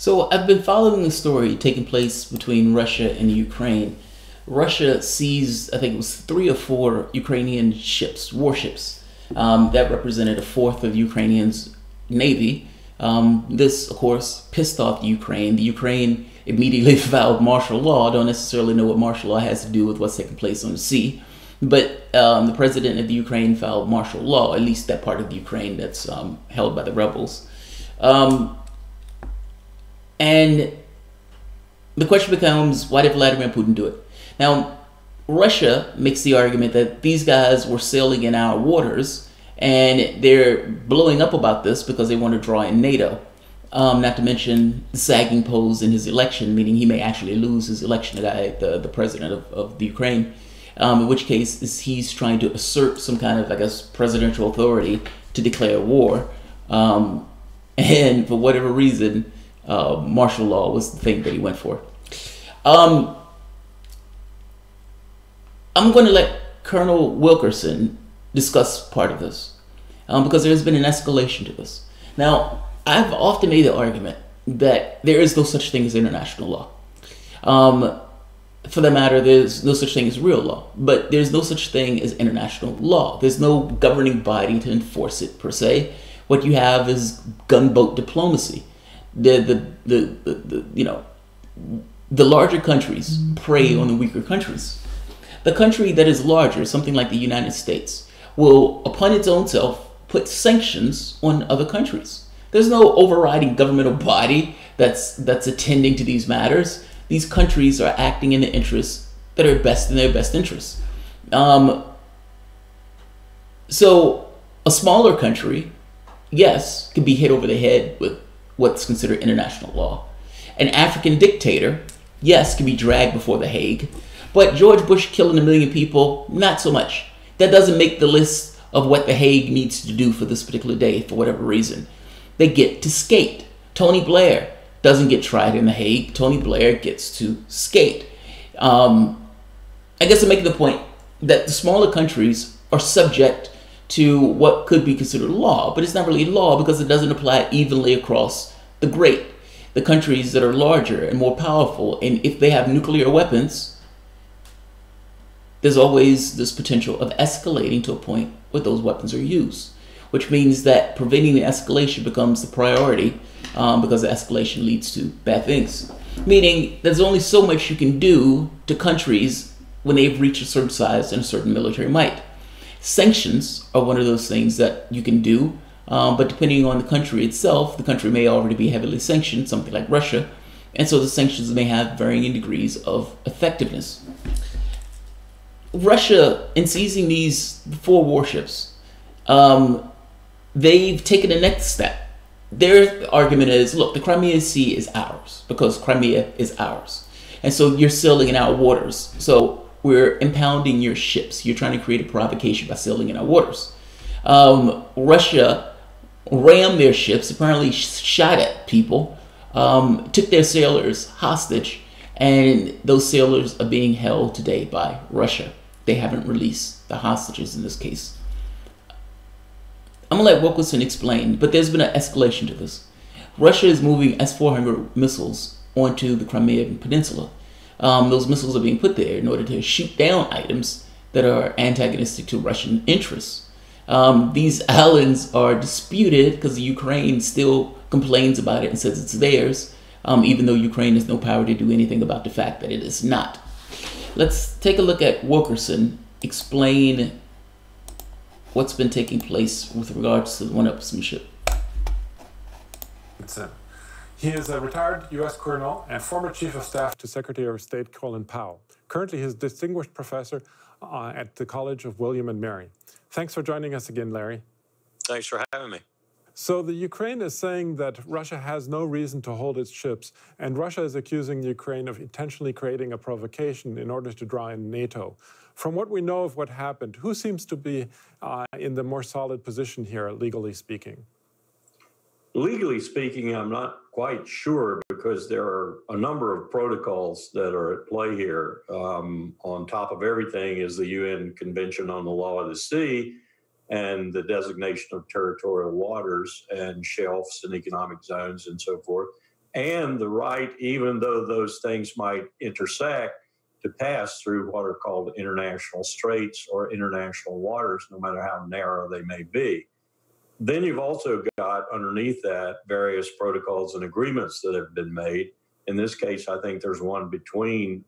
So I've been following the story taking place between Russia and Ukraine. Russia seized, I think it was 3 or 4 Ukrainian ships, warships, that represented a fourth of Ukrainians' navy. This, of course, pissed off the Ukraine. The Ukraine immediately filed martial law. Don't necessarily know what martial law has to do with what's taking place on the sea. But the president of the Ukraine filed martial law, at least that part of the Ukraine that's held by the rebels. And the question becomes, why did Vladimir Putin do it? Now, Russia makes the argument that these guys were sailing in our waters, and they're blowing up about this because they want to draw in NATO. Not to mention the sagging pose in his election, meaning he may actually lose his election, the president of the Ukraine. In which case he's trying to assert some kind of, I guess, presidential authority to declare war. And for whatever reason, martial law was the thing that he went for. I'm going to let Colonel Wilkerson discuss part of this, because there's been an escalation to this. Now, I've often made the argument that there is no such thing as international law. For that matter, there's no such thing as real law, but there's no such thing as international law. There's no governing body to enforce it per se. What you have is gunboat diplomacy. The larger countries prey on the weaker countries. The country that is larger, something like the United States, will, upon its own self, put sanctions on other countries. There's no overriding governmental body that's attending to these matters. These countries are acting in the interests that are best in their best interests. So a smaller country, yes, could be hit over the head with what's considered international law. An African dictator, yes, can be dragged before the Hague. But George Bush killing 1 million people, not so much. That doesn't make the list of what the Hague needs to do for this particular day for whatever reason. They get to skate. Tony Blair doesn't get tried in the Hague. Tony Blair gets to skate. I guess I'm making the point that the smaller countries are subject to what could be considered law, but it's not really law because it doesn't apply evenly across the countries that are larger and more powerful. And if they have nuclear weapons, there's always this potential of escalating to a point where those weapons are used, which means that preventing the escalation becomes the priority, because the escalation leads to bad things. Meaning there's only so much you can do to countries when they've reached a certain size and a certain military might. Sanctions are one of those things that you can do, but depending on the country itself, the country may already be heavily sanctioned, something like Russia, and so the sanctions may have varying degrees of effectiveness. Russia, in seizing these 4 warships, they've taken the next step. Their argument is, look, the Crimea Sea is ours because Crimea is ours. And so you're sailing in our waters. So we're impounding your ships. You're trying to create a provocation by sailing in our waters. Russia rammed their ships, apparently shot at people, took their sailors hostage, and those sailors are being held today by Russia. They haven't released the hostages in this case. I'm going to let Wilkerson explain, but there's been an escalation to this. Russia is moving S-400 missiles onto the Crimea Peninsula. Those missiles are being put there in order to shoot down items that are antagonistic to Russian interests. These islands are disputed because Ukraine still complains about it and says it's theirs, even though Ukraine has no power to do anything about the fact that it is not. Let's take a look at Wilkerson explain what's been taking place with regards to the one-upsmanship. He is a retired U.S. colonel and former chief of staff to Secretary of State Colin Powell. Currently, he is distinguished professor at the College of William and Mary. Thanks for joining us again, Larry. Thanks for having me. So the Ukraine is saying that Russia has no reason to hold its ships, and Russia is accusing the Ukraine of intentionally creating a provocation in order to draw in NATO. From what we know of what happened, who seems to be in the more solid position here, legally speaking? Legally speaking, I'm not quite sure because there are a number of protocols that are at play here. On top of everything is the UN Convention on the Law of the Sea and the designation of territorial waters and shelves and economic zones and so forth. and the right, even though those things might intersect, to pass through what are called international straits or international waters, no matter how narrow they may be. Then you've also got underneath that various protocols and agreements that have been made. In this case, I think there's one between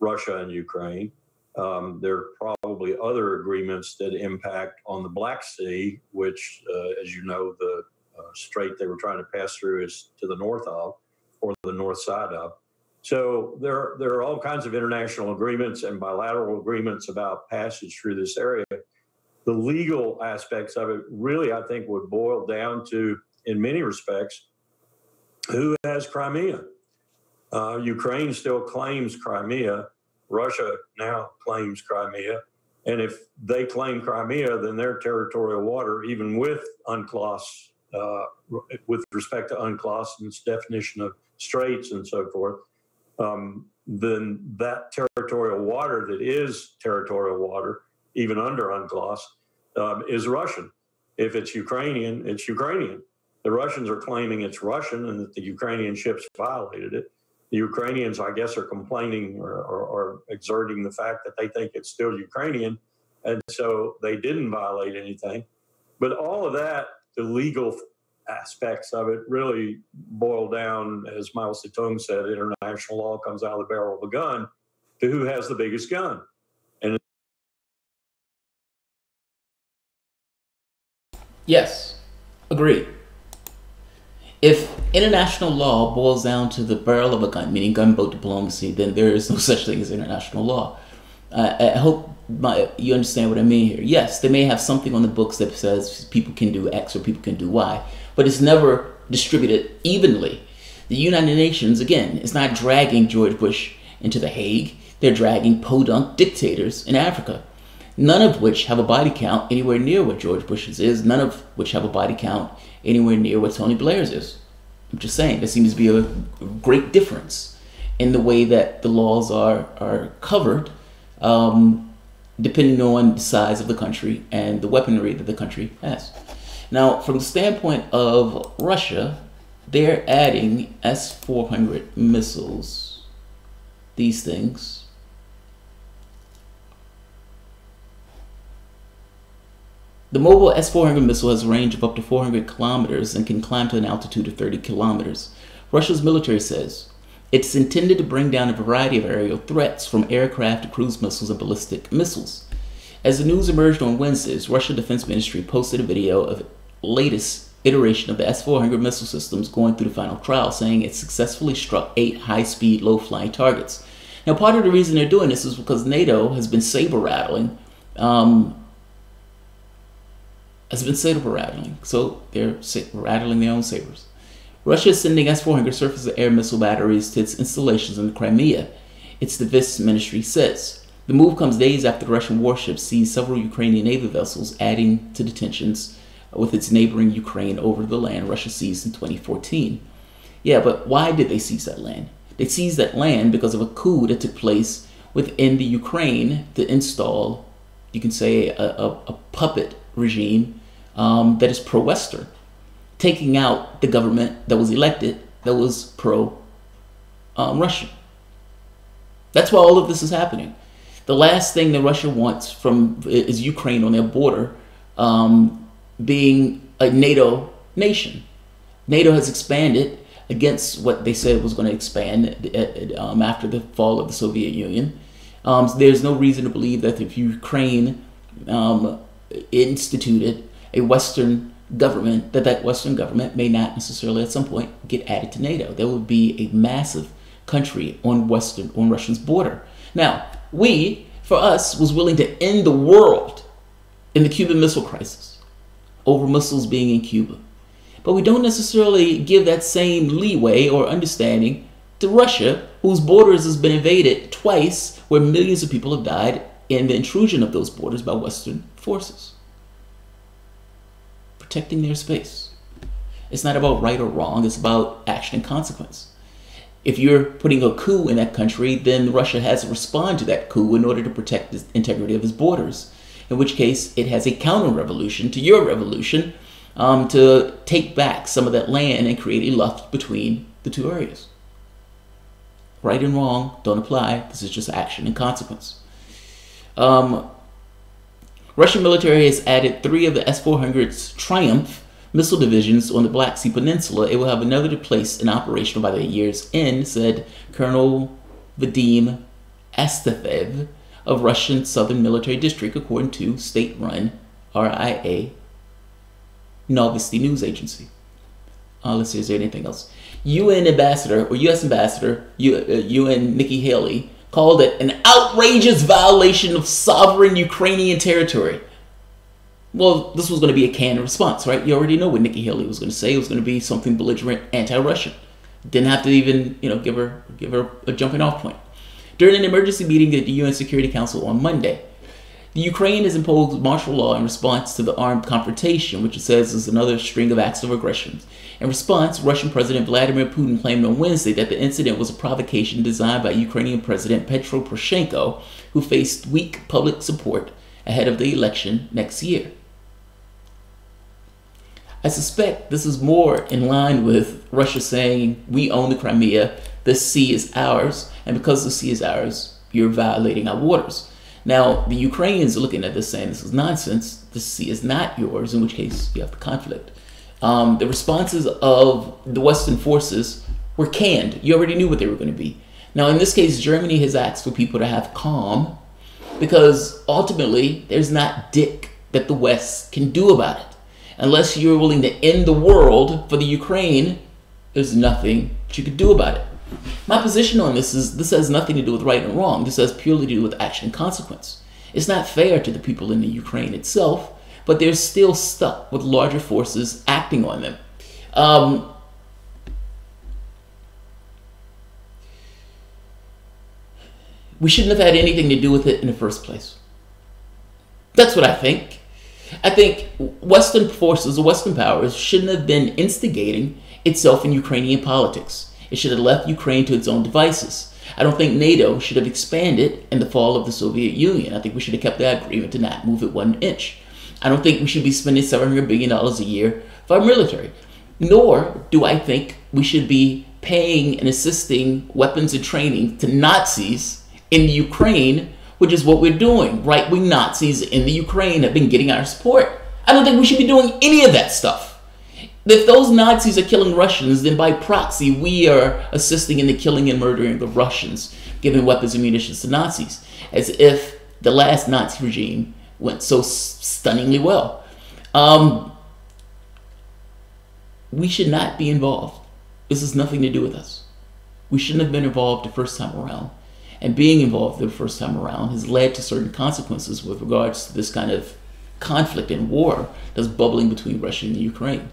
Russia and Ukraine. There are probably other agreements that impact on the Black Sea, which, as you know, the strait they were trying to pass through is to the north of, or the north side of. So there are all kinds of international agreements and bilateral agreements about passage through this area. The legal aspects of it really, I think, would boil down to, in many respects, who has Crimea. Ukraine still claims Crimea. Russia now claims Crimea. And if they claim Crimea, then their territorial water, even with UNCLOS, with respect to UNCLOS and its definition of straits and so forth, then that territorial water that is territorial water, even under UNCLOS, is Russian. If it's Ukrainian, it's Ukrainian. The Russians are claiming it's Russian and that the Ukrainian ships violated it. The Ukrainians, I guess, are complaining or exerting the fact that they think it's still Ukrainian, and so they didn't violate anything. But all of that, the legal aspects of it really boil down, as Mao Zedong said, international law comes out of the barrel of a gun, to who has the biggest gun. And yes, agreed. If international law boils down to the barrel of a gun, meaning gunboat diplomacy, then there is no such thing as international law. I hope you understand what I mean here. Yes, they may have something on the books that says people can do X or people can do Y, but it's never distributed evenly. The United Nations, again, is not dragging George Bush into The Hague. They're dragging podunk dictators in Africa, none of which have a body count anywhere near what George Bush's is, none of which have a body count anywhere near what Tony Blair's is. I'm just saying, there seems to be a great difference in the way that the laws are covered, depending on the size of the country and the weaponry that the country has. Now, from the standpoint of Russia, they're adding S-400 missiles, these things. The mobile S-400 missile has a range of up to 400 kilometers and can climb to an altitude of 30 kilometers. Russia's military says it's intended to bring down a variety of aerial threats, from aircraft to cruise missiles and ballistic missiles. As the news emerged on Wednesdays, Russia's Defense Ministry posted a video of the latest iteration of the S-400 missile systems going through the final trial, saying it successfully struck 8 high-speed, low-flying targets. Now, part of the reason they're doing this is because NATO has been saber-rattling, so they're rattling their own sabers. Russia is sending S-400 surface-to-air missile batteries to its installations in Crimea, its defense ministry says. The move comes days after the Russian warships seized several Ukrainian Navy vessels, adding to the tensions with its neighboring Ukraine over the land Russia seized in 2014. Yeah, but why did they seize that land? They seized that land because of a coup that took place within the Ukraine to install, you can say, a puppet regime that is pro-Western, taking out the government that was elected that was pro-Russian. That's why all of this is happening. The last thing that Russia wants is Ukraine on their border being a NATO nation. NATO has expanded against what they said was going to expand after the fall of the Soviet Union. There's no reason to believe that if Ukraine instituted a Western government, that Western government may not necessarily at some point get added to NATO. There would be a massive country on Russia's border. Now, for us, was willing to end the world in the Cuban Missile Crisis over missiles being in Cuba. But we don't necessarily give that same leeway or understanding to Russia, whose borders has been invaded twice, where millions of people have died in the intrusion of those borders by Western forces, protecting their space. It's not about right or wrong, it's about action and consequence. If you're putting a coup in that country, then Russia has to respond to that coup in order to protect the integrity of its borders, in which case it has a counter-revolution to your revolution to take back some of that land and create a left between the two areas. Right and wrong don't apply. This is just action and consequence. Russian military has added 3 of the S-400s Triumph missile divisions on the Black Sea Peninsula. It will have another to place in operation by the year's end, said Colonel Vadim Astafev of Russian Southern Military District, according to state-run RIA Novosti news agency. Let's see, is there anything else? UN ambassador, or U.S. ambassador, UN Nikki Haley, called it an outrageous violation of sovereign Ukrainian territory. Well, this was going to be a canned response, right? You already know what Nikki Haley was going to say. It was going to be something belligerent, anti-Russian. Didn't have to even, give her a jumping off point. During an emergency meeting at the UN Security Council on Monday, the Ukraine has imposed martial law in response to the armed confrontation, which it says is another string of acts of aggression. In response, Russian President Vladimir Putin claimed on Wednesday that the incident was a provocation designed by Ukrainian President Petro Poroshenko, who faced weak public support ahead of the election next year. I suspect this is more in line with Russia saying, we own the Crimea, this sea is ours, and because the sea is ours, you're violating our waters. Now, the Ukrainians are looking at this saying, this is nonsense, this sea is not yours, in which case you have the conflict. The responses of the Western forces were canned. You already knew what they were going to be. Now, in this case, Germany has asked for people to have calm, because ultimately, there's not dick that the West can do about it. Unless you're willing to end the world for the Ukraine, there's nothing that you could do about it. My position on this is this has nothing to do with right and wrong. This has purely to do with action and consequence. It's not fair to the people in the Ukraine itself, but they're still stuck with larger forces acting on them. We shouldn't have had anything to do with it in the first place. That's what I think. I think Western forces, or Western powers, shouldn't have been instigating itself in Ukrainian politics. It should have left Ukraine to its own devices. I don't think NATO should have expanded in the fall of the Soviet Union. I think we should have kept that agreement to not move it 1 inch. I don't think we should be spending $700 billion a year for our military. Nor do I think we should be paying and assisting weapons and training to Nazis in the Ukraine, which is what we're doing. Right-wing Nazis in the Ukraine have been getting our support. I don't think we should be doing any of that stuff. If those Nazis are killing Russians, then by proxy, we are assisting in the killing and murdering of Russians, giving weapons and munitions to Nazis, as if the last Nazi regime went so stunningly well. We should not be involved. This has nothing to do with us. We shouldn't have been involved the first time around. And being involved the first time around has led to certain consequences with regards to this kind of conflict and war that's bubbling between Russia and Ukraine.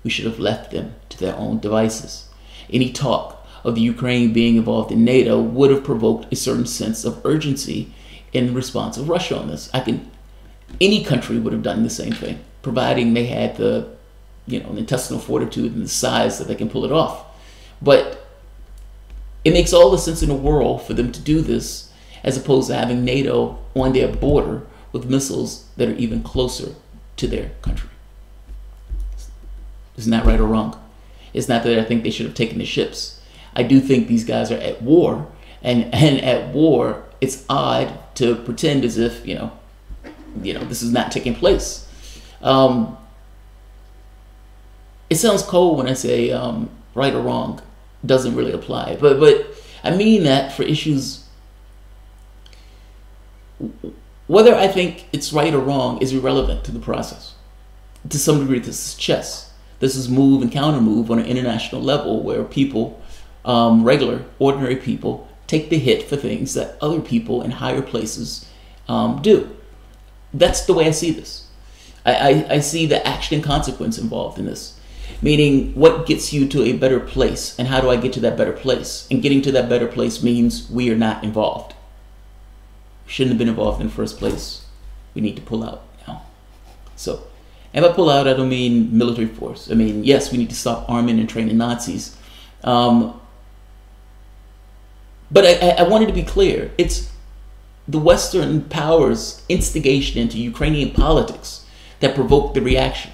We should have left them to their own devices. Any talk of the Ukraine being involved in NATO would have provoked a certain sense of urgency in response of Russia on this. Any country would have done the same thing, providing they had the, intestinal fortitude and the size that they can pull it off. But it makes all the sense in the world for them to do this, as opposed to having NATO on their border with missiles that are even closer to their country. It's not right or wrong. It's not that I think they should have taken the ships. I do think these guys are at war, and at war, it's odd to pretend as if, this is not taking place. It sounds cold when I say right or wrong. Doesn't really apply. But I mean that for issues, whether I think it's right or wrong is irrelevant to the process. To some degree, this is chess. This is move and counter move on an international level where people, regular, ordinary people, take the hit for things that other people in higher places do. That's the way I see this. I see the action and consequence involved in this. Meaning, what gets you to a better place, and how do I get to that better place? And getting to that better place means we are not involved. We shouldn't have been involved in the first place. We need to pull out now. So, and by pull out, I don't mean military force. I mean, yes, we need to stop arming and training Nazis. But I wanted to be clear. It's the Western powers' instigation into Ukrainian politics that provoked the reaction.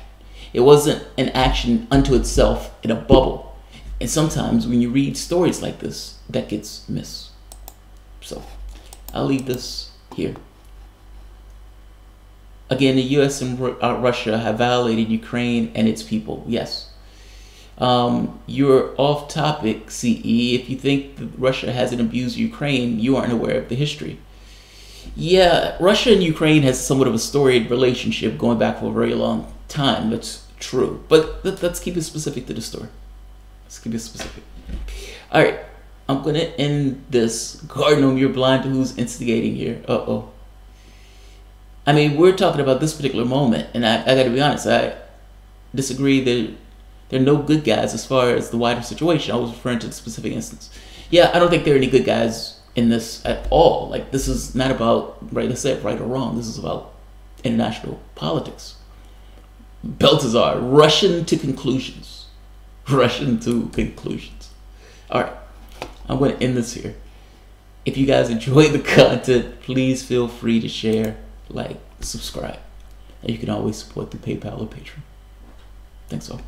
It wasn't an action unto itself in a bubble. And sometimes when you read stories like this, that gets missed. So I'll leave this here. Again, the US and Russia have violated Ukraine and its people. Yes. You're off topic, CE. If you think that Russia hasn't abused Ukraine, you aren't aware of the history. Yeah, Russia and Ukraine has somewhat of a storied relationship going back for a very long time. That's true. But let's keep it specific to the story. Let's keep it specific. All right, I'm going to end this. Cardinal, you're blind to who's instigating here. Uh-oh. I mean, we're talking about this particular moment, and I got to be honest, I disagree that there are no good guys as far as the wider situation. I was referring to the specific instance. Yeah, I don't think there are any good guys in this at all. Like, this is not about, right, let's say it, right or wrong. This is about international politics. Baltazar, rushing to conclusions. Rushing to conclusions. All right, I'm going to end this here. If you guys enjoy the content, please feel free to share, like, subscribe. And you can always support through PayPal or Patreon. Thanks all.